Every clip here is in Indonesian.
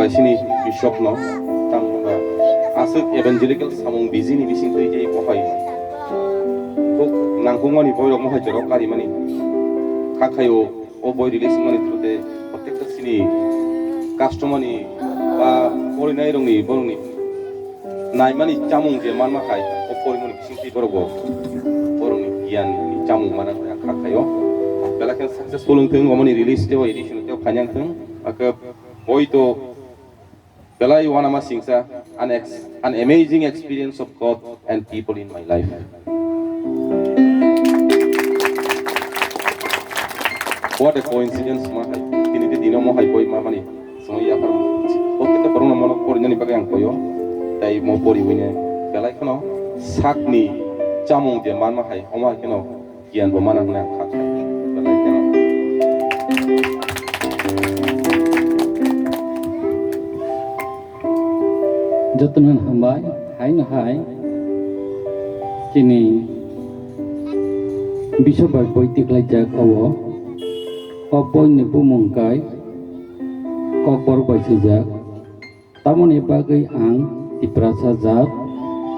sini bishop no tangba asuk evangelical samung bizini bising tu je bohai kok nangkungani boyrok mohai jorok kari mani khakhayo o boy releasing mani trude প্রত্যেকটা sini customer-ni ba orinai rongni borongni naimani chamung je manma khai o porimoni bising ti borogo borongni gian ni chamung mana khakhayo belakan successful thing omani release teo edition teo phanyang thing aka oito belai wanama singsa an amazing experience of God and people in my life. What a coincidence mahai kini ti dino mohai boy mamani so ya par otte paruna mono porjani bagang koyo tai mo pori wine belai kono sakni chamung je manma hai oma kino gian bo mana na khak belai kino jotonan hambai hai na hai kini bisobai politik lajak awo opoi ni pumungkai kokor bai sejak tamoni bagai ang diperasa zat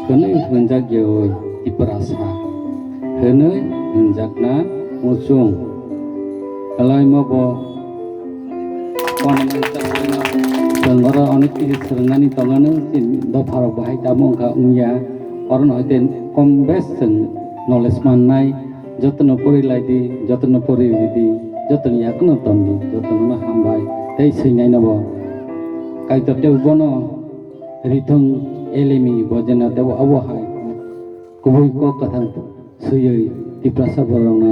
kenai henjak yoi diperasa henai henjakna musung alai mabo Tengora onik ini serengani tongane sin do pharo bahai tamong ka unya oron oiten kombesen knowledge manai jotno pori laidi jotno pori vidi jotno yakno tonni jotno hambai tei sinai nabo kai to teu bono rithong elemi bojana teu abo hai kubui ko kathang suyoi diprasa borong